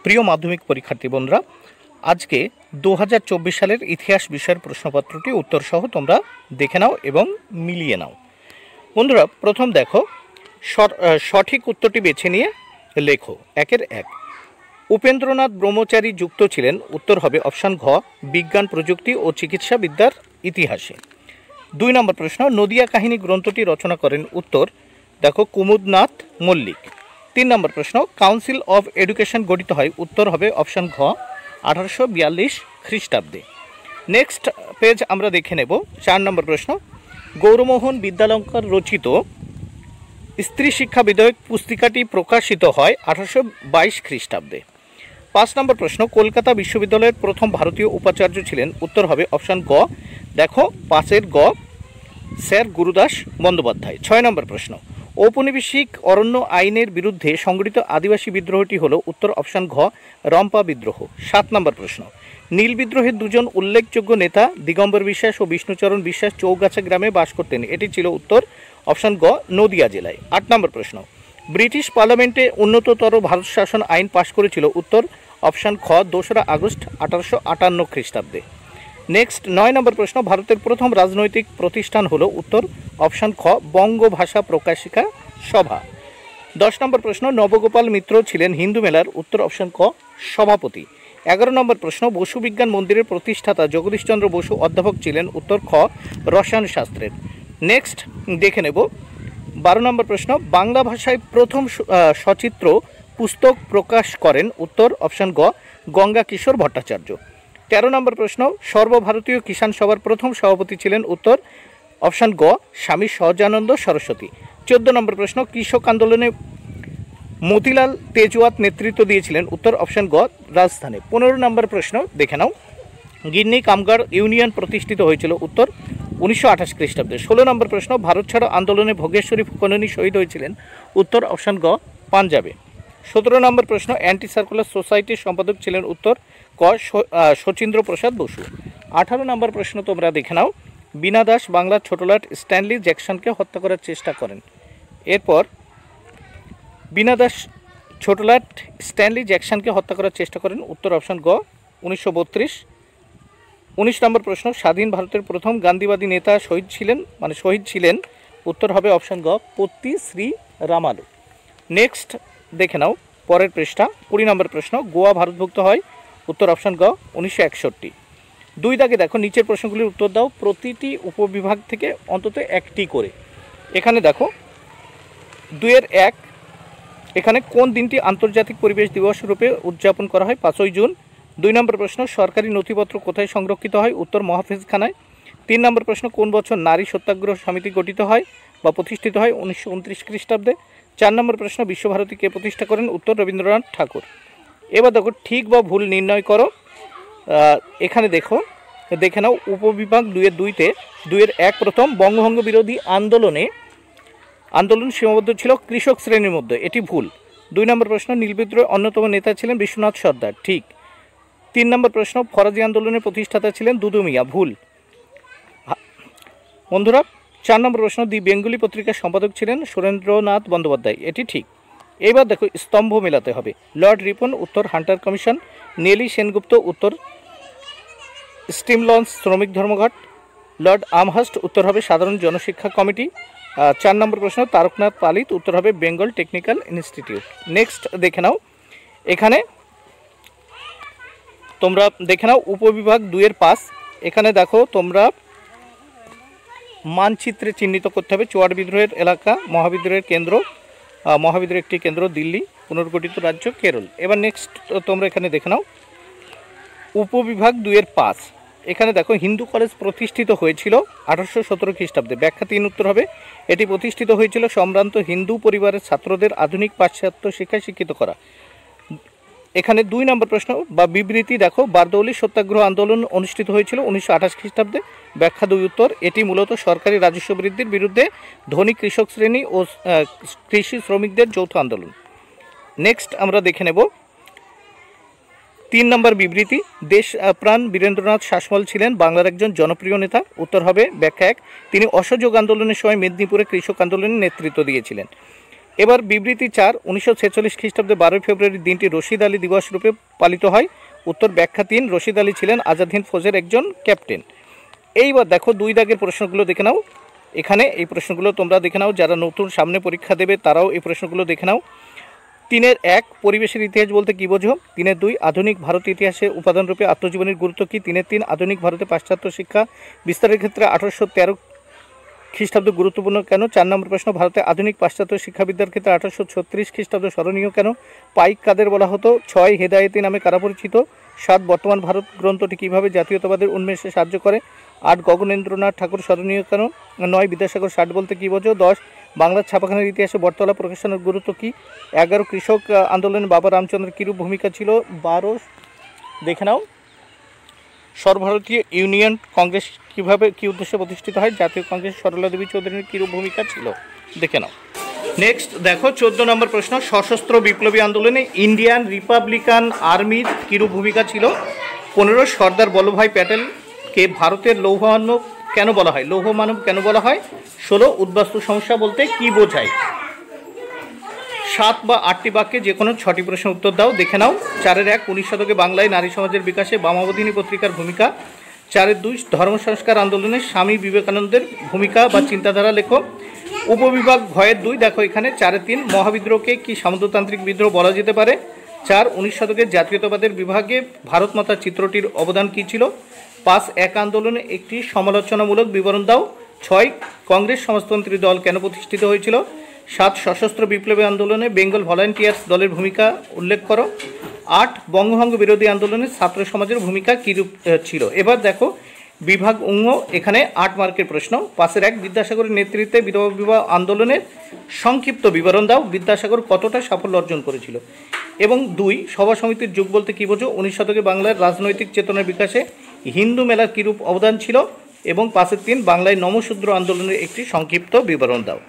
প্রিয় মাধ্যমিক পরীক্ষার্থী বন্ধুরা, আজকে 2024 সালের ইতিহাস বিষয়ের প্রশ্নপত্রটি উত্তর সহ তোমরা দেখে নাও এবং মিলিয়ে নাও। বন্ধুরা, প্রথম দেখো, সঠিক উত্তরটি বেছে নিয়ে লেখো। একের এক, উপেন্দ্রনাথ ব্রহ্মচারী যুক্ত ছিলেন। উত্তর হবে অপশান ঘ, বিজ্ঞান, প্রযুক্তি ও চিকিৎসা বিদ্যার ইতিহাসে। 2 নম্বর প্রশ্ন, নদিয়া কাহিনী গ্রন্থটি রচনা করেন। উত্তর দেখো কুমুদনাথ মল্লিক। 3 নম্বর প্রশ্ন, কাউন্সিল অফ এডুকেশন গঠিত হয়। উত্তর হবে অপশান ঘ, 1842 খ্রিস্টাব্দে। নেক্সট পেজ আমরা দেখে নেব। 4 নম্বর প্রশ্ন, গৌরমোহন বিদ্যালঙ্কার রচিত স্ত্রী শিক্ষা বিধেয়ক পুস্তিকাটি প্রকাশিত হয় 1822 খ্রিস্টাব্দে। 5 নম্বর প্রশ্ন, কলকাতা বিশ্ববিদ্যালয়ের প্রথম ভারতীয় উপাচার্য ছিলেন। উত্তর হবে অপশান গ, দেখো 5-এর গ, স্যার গুরুদাস বন্দ্যোপাধ্যায়। 6 নম্বর প্রশ্ন, ঔপনিবেশিক অরণ্য আইনের বিরুদ্ধে সংগঠিত আদিবাসী বিদ্রোহটি হলো। উত্তর অপশান ঘ, রম্পা বিদ্রোহ। 7 নম্বর প্রশ্ন, নীল বিদ্রোহের দুজন উল্লেখযোগ্য নেতা দিগম্বর বিশ্বাস ও বিষ্ণুচরণ বিশ্বাস চৌগাছা গ্রামে বাস করতেন। এটি ছিল উত্তর অপশান গ, নদিয়া জেলায়। 8 নম্বর প্রশ্ন, ব্রিটিশ পার্লামেন্টে উন্নততর ভারত শাসন আইন পাশ করেছিল। উত্তর অপশান খ, 2রা আগস্ট 1858 খ্রিস্টাব্দে। নেক্সট 9 নম্বর প্রশ্ন, ভারতের প্রথম রাজনৈতিক প্রতিষ্ঠান হলো। উত্তর অপশান খ, বঙ্গভাষা প্রকাশিকা সভা। 10 নম্বর প্রশ্ন, নবগোপাল মিত্র ছিলেন হিন্দু মেলার। উত্তর অপশান ক, সভাপতি। 11 নম্বর প্রশ্ন, বসু বিজ্ঞান মন্দিরের প্রতিষ্ঠাতা জগদীশচন্দ্র বসু অধ্যাপক ছিলেন। উত্তর খ, রসায়ন শাস্ত্রের। নেক্সট দেখে নেব 12 নম্বর প্রশ্ন, বাংলা ভাষায় প্রথম সচিত্র পুস্তক প্রকাশ করেন। উত্তর অপশান গ, গঙ্গা কিশোর ভট্টাচার্য। 13 নম্বর প্রশ্ন, সর্বভারতীয় কিষাণ সভার প্রথম সভাপতি ছিলেন। উত্তর অপশান গ, স্বামী সহজানন্দ সরস্বতী। 14 নম্বর প্রশ্ন, কৃষক আন্দোলনে মতিলাল তেজওয়াত নেতৃত্ব দিয়েছিলেন। উত্তর অপশান গ, রাজস্থানে। 15 নম্বর প্রশ্ন দেখে নাও, গিন্নি কামগার ইউনিয়ন প্রতিষ্ঠিত হয়েছিল। উত্তর 1928 খ্রিস্টাব্দে। 16 নম্বর প্রশ্ন, ভারত ছাড়ো আন্দোলনে ভোগেশ্বরী ফুকননী শহীদ হয়েছিলেন। উত্তর অপশান গ, পাঞ্জাবে। 17 নম্বর প্রশ্ন, অ্যান্টি সার্কুলার সোসাইটির সম্পাদক ছিলেন। উত্তর ক, শচীন্দ্র প্রসাদ বসু। 18 নম্বর প্রশ্ন তোমরা দেখে নাও, বীণা দাস বাংলার ছোটলাট স্ট্যানলি জ্যাকসনকে হত্যা করার চেষ্টা করেন। এরপর বীণা দাস ছোটলাট স্ট্যানলি জ্যাকসনকে হত্যা করার চেষ্টা করেন। উত্তর অপশান গ, 1932। 19 নম্বর প্রশ্ন, স্বাধীন ভারতের প্রথম গান্ধীবাদী নেতা শহীদ ছিলেন। উত্তর হবে অপশান গ, পত্তি শ্রী রামালু। নেক্সট দেখে নাও পরের পৃষ্ঠা। 20 নম্বর প্রশ্ন, গোয়া ভারতভুক্ত হয়। উত্তর অপশান গ, 1961। 2 দাগে দেখো, নিচের প্রশ্নগুলির উত্তর দাও প্রতিটি উপবিভাগ থেকে অন্তত একটি করে। এখানে দেখো 2-এর 1, এখানে কোন দিনটি আন্তর্জাতিক পরিবেশ দিবস রূপে উদযাপন করা হয়? 5ই জুন। 2 নম্বর প্রশ্ন, সরকারি নথিপত্র কোথায় সংরক্ষিত হয়? উত্তর মহাফেজখানায়। 3 নম্বর প্রশ্ন, কোন বছর নারী সত্যাগ্রহ সমিতি গঠিত হয় বা প্রতিষ্ঠিত হয়? 1929 খ্রিস্টাব্দে। 4 নম্বর প্রশ্ন, বিশ্বভারতী কে প্রতিষ্ঠা করেন? উত্তর রবীন্দ্রনাথ ঠাকুর। এবার দেখো ঠিক বা ভুল নির্ণয় করো। এখানে দেখে নাও উপবিভাগ 2-এর 1 প্রথম, বঙ্গভঙ্গ বিরোধী আন্দোলন সীমাবদ্ধ ছিল কৃষক শ্রেণীর মধ্যে। এটি ভুল। 2 নম্বর প্রশ্ন, নীল বিদ্রোহের অন্যতম নেতা ছিলেন বিশ্বনাথ সর্দার। ঠিক। 3 নম্বর প্রশ্ন, ফরাজি আন্দোলনের প্রতিষ্ঠাতা ছিলেন দুদু মিয়া। ভুল বন্ধুরা। 4 নম্বর প্রশ্ন, দি বেঙ্গলি পত্রিকার সম্পাদক ছিলেন সুরেন্দ্রনাথ বন্দ্যোপাধ্যায়। এটি ঠিক। এবার দেখো স্তম্ভ মেলাতে হবে। লর্ড রিপন, উত্তর হান্টার কমিশন। নেলি সেনগুপ্ত, উত্তর স্টিম লঞ্চ শ্রমিক ধর্মঘট। লর্ড আমহার্স্ট, উত্তর হবে সাধারণ জনশিক্ষা কমিটি। 4 নম্বর প্রশ্ন, তারকনাথ পালিত, উত্তর হবে বেঙ্গল টেকনিক্যাল ইনস্টিটিউট। নেক্সট দেখে নাও, এখানে তোমরা দেখে নাও উপবিভাগ 2-এর 5। এখানে দেখো তোমরা মানচিত্রে চিহ্নিত করতে হবে চুয়াড় বিদ্রোহের এলাকা, মহাবিদ্রোহের কেন্দ্র, মহাবিদ্রোহের একটি কেন্দ্র দিল্লি, পুনর্গঠিত রাজ্য কেরল। এবার নেক্সট তোমরা এখানে দেখে নাও উপবিভাগ 2-এর 5। এখানে দেখো হিন্দু কলেজ প্রতিষ্ঠিত হয়েছিল 1817 খ্রিস্টাব্দে। ব্যাখ্যা 3 উত্তর হবে এটি প্রতিষ্ঠিত হয়েছিল সম্ভ্রান্ত হিন্দু পরিবারের ছাত্রদের আধুনিক পাশ্চাত্য শিক্ষায় শিক্ষিত করা। এখানে 2 নম্বর প্রশ্ন বা বিবৃতি দেখো, বারদৌলি সত্যাগ্রহ আন্দোলন অনুষ্ঠিত হয়েছিল 1928 খ্রিস্টাব্দে। ব্যাখ্যা 2 উত্তর, এটি মূলত সরকারি রাজস্ব বৃদ্ধির বিরুদ্ধে ধনী কৃষক শ্রেণী ও কৃষি শ্রমিকদের যৌথ আন্দোলন। নেক্সট আমরা দেখে নেব 3 নম্বর বিবৃতি, দেশ প্রাণ বীরেন্দ্রনাথ শাসমল ছিলেন বাংলার একজন জনপ্রিয় নেতা। উত্তর হবে ব্যাখ্যা 1, তিনি অসহযোগ আন্দোলনের সময় মেদিনীপুরে কৃষক আন্দোলনের নেতৃত্ব দিয়েছিলেন। এবার বিবৃতি 4, 1946 খ্রিস্টাব্দে 12 ফেব্রুয়ারি দিনটি রশিদ আলী দিবস রূপে পালিত হয়। উত্তর ব্যাখ্যা 3, রশিদ আলী ছিলেন আজাদ হিন্দ ফৌজের একজন ক্যাপ্টেন। এইবার দেখো 2 দাগের প্রশ্নগুলো দেখে নাও। এখানে এই প্রশ্নগুলো তোমরা দেখে নাও, যারা নতুন সামনে পরীক্ষা দেবে তারাও এই প্রশ্নগুলো দেখে নাও। 3-1 পরিবেশের ইতিহাস বলতে কী বোঝো? 3-2 আধুনিক ভারত ইতিহাসে উপাদানরূপে আত্মজীবনীর গুরুত্ব কী? 3-3 আধুনিক ভারতে পাশ্চাত্য শিক্ষা বিস্তারের ক্ষেত্রে 1813 খ্রিস্টাব্দ গুরুত্বপূর্ণ কেন? 4 নম্বর প্রশ্ন, ভারতে আধুনিক পাশ্চাত্য শিক্ষাবিদ্যার ক্ষেত্রে 1836 খ্রিস্টাব্দ স্মরণীয় কেন? পাইক কাদের বলা হতো? 6 হেদায়েতি নামে কারা পরিচিত? 7 বর্তমান ভারত গ্রন্থটি কীভাবে জাতীয়তাবাদের উন্মেষে সাহায্য করে? 8 গগনেন্দ্রনাথ ঠাকুর স্মরণীয় কেন? 9 বিদ্যাসাগর ষাট বলতে কী বোঝো? 10 বাংলার ছাপাখানার ইতিহাসে বটতলা প্রকাশনের গুরুত্ব কী? 11 কৃষক আন্দোলনে বাবা রামচন্দ্রের কীরূপ ভূমিকা ছিল? 12 দেখে নাও সর্বভারতীয় ইউনিয়ন কংগ্রেস কী উদ্দেশ্যে প্রতিষ্ঠিত হয়? জাতীয় কংগ্রেস সরলা দেবী চৌধুরীর কীরূপ ভূমিকা ছিল? দেখে নাও। নেক্সট দেখো 14 নম্বর প্রশ্ন, সশস্ত্র বিপ্লবী আন্দোলনে ইন্ডিয়ান রিপাবলিকান আর্মির কীরূপ ভূমিকা ছিল? 15 সর্দার বল্লভভাই প্যাটেলকে ভারতের লৌহ মানব কেন বলা হয়? লৌহ মানব কেন বলা হয়? 16 উদ্বাস্তু সমস্যা বলতে কী বোঝায়? 7 বা 8টি বাক্যে যে কোনো 6টি প্রশ্নের উত্তর দাও। দেখে নাও। 4-1 19 শতকে বাংলায় নারী সমাজের বিকাশে বামাবধিনী পত্রিকার ভূমিকা। 4-2 ধর্ম সংস্কার আন্দোলনে স্বামী বিবেকানন্দের ভূমিকা বা চিন্তাধারা লেখো। উপবিভাগ ভয়ের 2 দেখো এখানে। 4-3 মহাবিদ্রোহকে কি সামন্ততান্ত্রিক বিদ্রোহ বলা যেতে পারে? 4 19 শতকের জাতীয়তাবাদের বিভাগে ভারত মাতার চিত্রটির অবদান কী ছিল? 5 এক আন্দোলনে একটি সমালোচনামূলক বিবরণ দাও। 6 কংগ্রেস সমাজতন্ত্রী দল কেন প্রতিষ্ঠিত হয়েছিল? 7 সশস্ত্র বিপ্লবী আন্দোলনে বেঙ্গল ভলান্টিয়ার্স দলের ভূমিকা উল্লেখ করো। 8 বঙ্গভঙ্গ বিরোধী আন্দোলনে ছাত্র সমাজের ভূমিকা কীরূপ ছিল? এবার দেখো বিভাগ অঙ্গ, এখানে 8 মার্কের প্রশ্ন। 5-1 বিদ্যাসাগরের নেতৃত্বে বিধবা বিবাহ আন্দোলনের সংক্ষিপ্ত বিবরণ দাও। বিদ্যাসাগর কতটা সাফল্য অর্জন করেছিল? এবং 2 সভা সমিতির যুগ বলতে কী বোঝো? 19 শতকে বাংলার রাজনৈতিক চেতনার বিকাশে হিন্দু মেলার কীরূপ অবদান ছিল? এবং 5-3 বাংলায় নমশূদ্র আন্দোলনের একটি সংক্ষিপ্ত বিবরণ দাও।